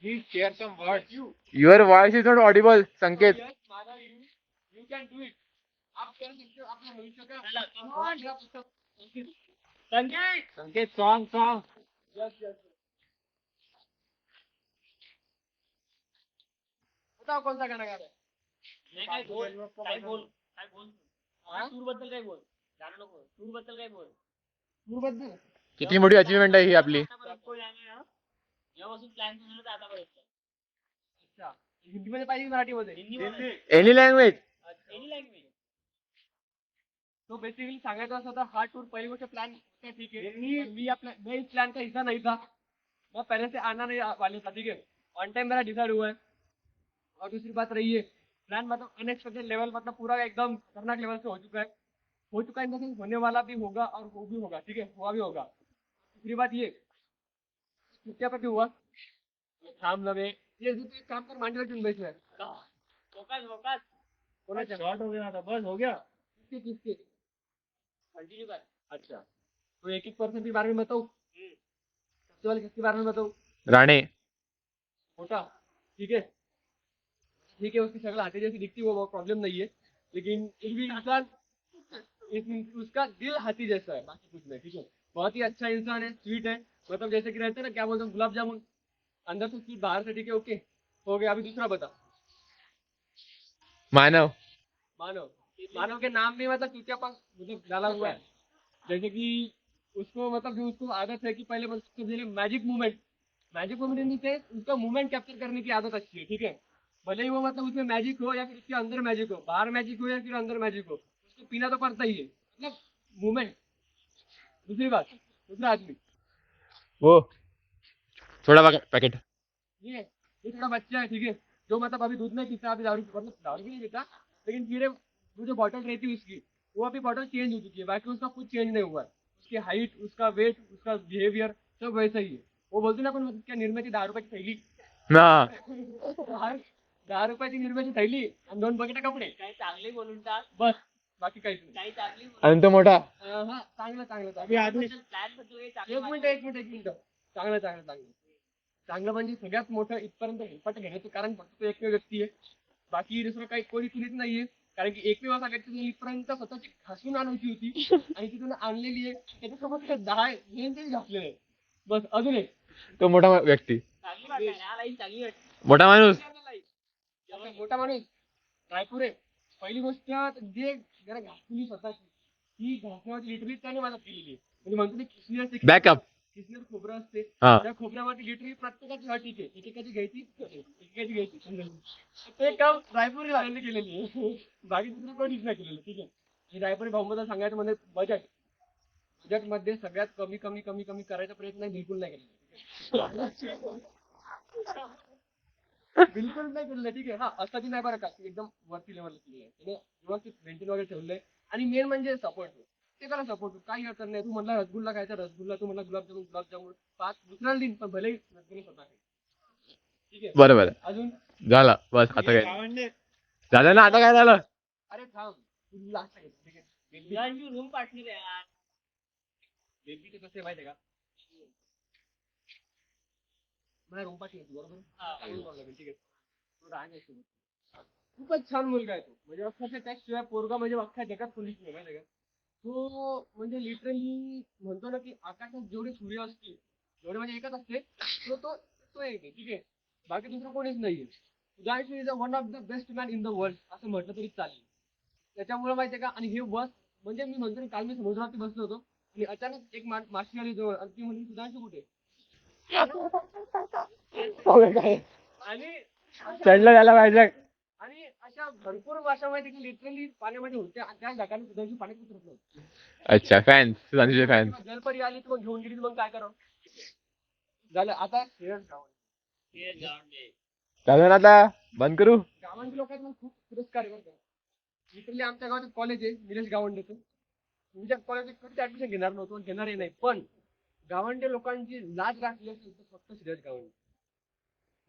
Please share some words. Your voice is not audible, Sanket. Yes, Madhav, you can do it. आप कर सकते हो अपने भविष्य का संकेत संकेत सॉन्ग यस यस बताओ कौन सा गाना गा रहे हैं काय बोल टूर बद्दल काय बोल गाणं नको टूर बद्दल काय बोल टूर बद्दल किती मोठी अचीवमेंट आहे ही आपली. जेव्हापासून प्लॅन झाला तर आतापर्यंत अच्छा हिंदी मध्ये पाहिजे मराठी मध्ये एनी लँग्वेज. एनी लँग्वेज तो बेसिकली सांगायचं असं होता हा टूर पहली गोष्ट प्लान ठीक है मैं इस प्लान का हिस्सा नहीं था मैं पहले से आना नहीं वाले था ठीक है ऑन टाइम मेरा डिसाइड हुआ है और दूसरी बात रही है प्लान मतलब अनएक्सपेक्टेड लेवल मतलब पूरा एकदम खतरनाक लेवल से हो चुका है इन द सेंस होने वाला भी होगा और वो भी होगा ठीक है हुआ भी होगा दूसरी बात ये छुट्टिया पर भी हुआ थाम लवे ये एक काम कर मांडव चुन बैठे है फोकस कोणाच्या शॉर्ट हो गया था बस हो गया किसके कंटिन्यू कर अच्छा तो एक पर्सन के बारे में बताऊं सबसे पहले किसके बारे में बताऊं राणे. मोटा ठीक है उसकी शक्ल हाथी जैसी दिखती वो प्रॉब्लम नहीं है लेकिन फिर भी इंसान उसका दिल हाथी जैसा है बाकी कुछ नहीं ठीक है बहुत ही अच्छा इंसान है स्वीट है मतलब जैसे कि रहते हैं ना क्या बोलते हैं गुलाब जामुन अंदर से स्वीट बाहर से ठीक है ओके हो गया अभी दूसरा बता मानव. मानव के नाम में मतलब चूतिया पास मतलब डाला हुआ है जैसे कि उसको मतलब जो उसको आदत है कि पहले मैजिक मूवमेंट इन से उसका मूवमेंट कैप्चर करने की आदत अच्छी है ठीक है भले ही वो मतलब उसमें मैजिक हो या फिर उसके अंदर मैजिक हो बाहर मैजिक हो या फिर अंदर मैजिक हो उसको पीना तो पड़ता ही है मतलब मूवमेंट दूसरी बात दूसरा आदमी वो थोड़ा पैकेट. ये थोड़ा बच्चा है ठीक है जो मतलब अभी दूध नहीं पीता अभी दारू मतलब दारू भी नहीं पीता लेकिन धीरे वो जो बॉटल रहती है उसकी वो अभी बॉटल चेंज हो चुकी है बाकी उसका कुछ चेंज नहीं हुआ है उसकी हाइट उसका वेट उसका बिहेवियर सब वैसा ही है वो बोलते ना पण मतलब क्या निर्मिती 10 रुपयाची थैली हा. 10 रुपयाची निर्मिती थैली आणि 2 बकेट कपडे काही चांगले बोलून टाक बस बाकी काहीच नाही काही चांगली आणि तो मोठा. हा चांगलं एक मिनिट चांगलं म्हणजे सगळ्यात मोठं इथपर्यंत हेलपाट घेण्याचं कारण फक्त तो एकमेव व्यक्ती आहे बाकी दुसरं काही कोणी कुणीच नाहीये कारण की एकमेव असा व्यक्ती इथपर्यंत स्वतःची घासून आणायची होती आणि तिथून आणलेली आहे त्याच्यासोबत 10 घासलेले आहे बस अजून एक तो मोठा व्यक्ती. चांगली मोठा माणूस. मोठा माणूस रायपूर आहे पहिली गोष्ट जे जरा घासली स्वतःची ही घासण्यावरती लिटरली त्याने मदत केलेली आहे म्हणजे म्हणतो ते किसण्याचे बॅकअप. किसण्यावर खोबरं असते हा. त्या खोबऱ्यावरती लिटरली प्रत्येकाची ठीक आहे एकेकाची घ्यायची ते काम रायपुरी लागायला केलेली आहे बाकी दुसरं कोणीच नाही केलेलं ठीक आहे आणि रायपुरी भाऊबद्दल सांगायचं म्हणजे बजेट मध्ये सगळ्यात कमी करायचा प्रयत्न बिलकुल नाही केलेला बिलकुल नाही केलेलं ठीक आहे हा असं नाही बरं का एकदम वरती लेवलला केली आहे व्यवस्थित मेंटेन वगैरे ठेवलंय आणि मेन म्हणजे सपोर्ट ते करा सपोर्ट काही अडचण नाही तू म्हणला रसगुल्ला खायचा रसगुल्ला तू म्हणला गुलाबजामुन पाच दुसऱ्याला दिन पण भले रसगुल्ला स्वतः ठीक आहे बरोबर अजून झाला बस आता काय झालं ना आता काय झालं. अरे थांब तू लास्ट ठीक आहे रूम पार्टनर यार बेबी ते कसे माहिती आहे का मला रूम पार्टनर बरोबर ठीक आहे तू राहणे खूपच छान मुलगा आहे तो म्हणजे अक्षरशः त्याशिवाय पोरगा म्हणजे अख्ख्या जगात कोणीच नाही माहिती का तो म्हणजे लिटरली म्हणतो ना की आकाशात जेवढे सूर्य असतील जेवढे म्हणजे एकच असते तो एक आहे ठीक आहे बाकी दुसरं कोणीच नाहीये उदाहरण is one of the best man in the world असं म्हटलं तरी चालेल त्याच्यामुळे माहितीये का आणि हे बस म्हणजे मी म्हणतो काल मी समुद्रावरती बसलो होतो आणि अचानक एक माशी आली जवळ आणि ती म्हणजे सुधांशू कुठे आणि चढलं झाला पाहिजे आणि अशा भरपूर भाषामध्ये की लिटरली पाण्यामध्ये होते आणि त्या ढगाने सुधांशू पाण्यात उतरत नव्हते. अच्छा फॅन्स सुधांशूचे फॅन्स. जलपरी आली तर मग घेऊन गेली मग काय करावं झालं आता झालं ना आता बंद करू. गावांच्या लोकांना खूप पुरस्कार आहे बरं का लिटरली आमच्या गावात कॉलेज आहे निलेश गावंडेचं तुमच्या कॉलेज कधी ऍडमिशन घेणार नव्हतो घेणारही नाही पण गावंडे लोकांची लाज राखली असेल तर फक्त श्रेयस गावंडे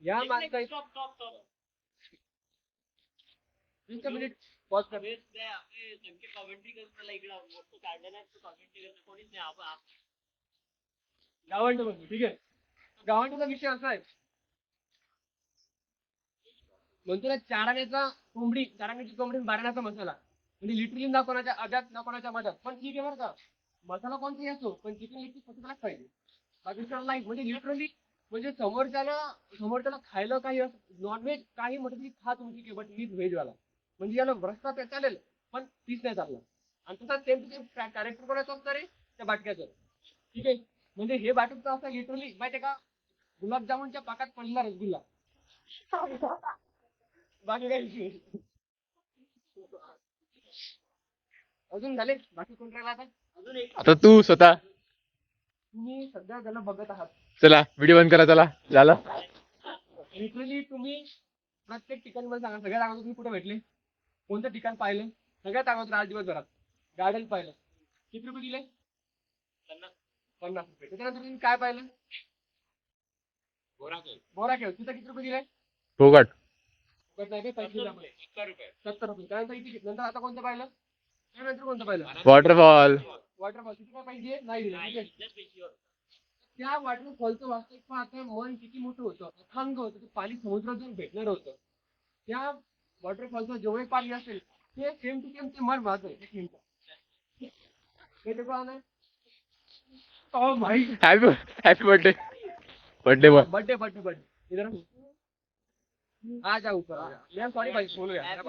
या माणसा 20 मिनिट पॉज कर. गावंड बघू ठीक आहे. गावंडचा विषय असा आहे म्हणतो ना चाराण्याची कोंबडी बारण्याचा मसाला म्हणजे लिटरली ना कोणाच्या आद्यात ना कोणाच्या मधात पण ठीक आहे बरं का मसाला कोणताही असो पण चिकन लेग पीस फक्त त्यालाच पाहिजे बाकी नाही म्हणजे लिटरली म्हणजे समोरच्याला खायला काही नॉनव्हेज काही म्हटलं की खा तुम्ही ठीक आहे बट मीच व्हेज वाला म्हणजे याला रस्ता पे चालेल पण पीस नाही चालला आणि तसा सेम टू सेम कॅरेक्टर कोणाचं असतं रे त्या बाटक्याचं ठीक आहे म्हणजे हे बाटूचं असं लिटरली माहितीये का गुलाबजामुनच्या पाकात पडलेला रसगुल्ला बाकी काही विषय नाही. अजून झाले बाकी कोण राहिला आता अजून एक आता तू स्वतः तुम्ही सध्या त्याला बघत आहात चला व्हिडिओ बंद करा चला झालं. लिटरली तुम्ही प्रत्येक ठिकाणी सांगा सगळ्यात अगोदर तुम्ही कुठे भेटले कोणतं ठिकाण पाहिलं सगळ्यात अगोदर आज दिवसभरात गार्डन पाहिलं किती रुपये दिले 50 रुपये त्याच्यानंतर तुम्ही काय पाहिलं बोरा खेळ तिथं किती रुपये दिले फोगट नाही काही पैसे 70 रुपये त्यानंतर इथे नंतर आता कोणतं पाहिलं त्यानंतर कोणतं पाहिलं वॉटरफॉल वॉटरफॉल किती काय पाहिजे नाही दिले ठीक आहे. त्या वॉटरफॉलचं वास्तविक पाहता मन किती मोठं होतं अथांग होतं ते पाणी समुद्रातून भेटणार होतं त्या वॉटरफॉलचं जेवढे पाणी असेल ते सेम टू सेम ते मन माझं एक मिनिट हे ते कोण आहे ओ भाई हॅपी बर्थडे बॉय. बर्थडे इधर आ जा ऊपर आ जा मैं सॉरी भाई बोलो यार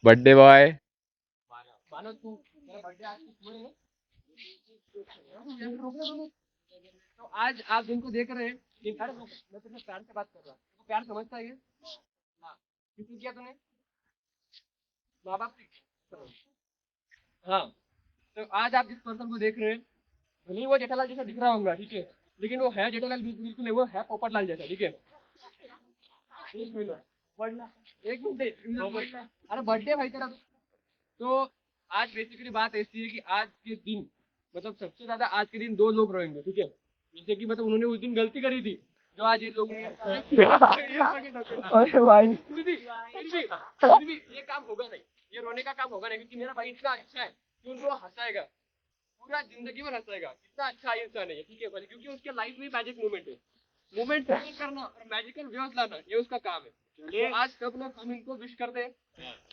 बर्थडे बॉय. मानो तू मेरा बर्थडे आज की हुए है तो आज आप जिनको देख रहे हैं अरे मैं तुझसे प्यार से बात कर रहा हूँ प्यार समझता है हाँ किसने किया तूने माँ बाप ने हाँ तो आज आप जिस पर्सन को देख रहे हैं भले ही वो जेठालाल जैसा दिख रहा होगा ठीक है लेकिन वो है जेठालाल बिल्कुल नहीं वो है पोपटलाल जैसा ठीक है एक मिनट अरे बर्थडे भाई तेरा तो आज बेसिकली बात ऐसी है कि आज के दिन मतलब सबसे ज्यादा आज के दिन दो लोग रोएंगे ठीक है जैसे कि मतलब उन्होंने उस दिन गलती करी थी जो आज ये लोग अरे भाई फिर भी ये काम होगा नहीं ये रोने का काम होगा नहीं क्योंकि मेरा भाई इतना अच्छा है कि उनको हंसाएगा पूरा जिंदगी भर हंसाएगा इतना अच्छा इंसान है ठीक है भाई क्योंकि उसके लाइफ में मैजिक मोमेंट है मोमेंट करना और मैजिकल व्यूज लाना ये उसका काम है तो आज सब लोग हम इनको विश करते हैं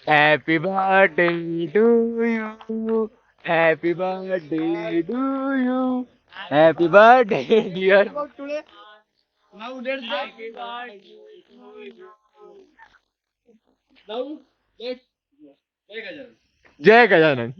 Happy birthday to you. Happy birthday to you. Happy birthday dear. about today now let's happy birthday to you now let's Jai Gajanan.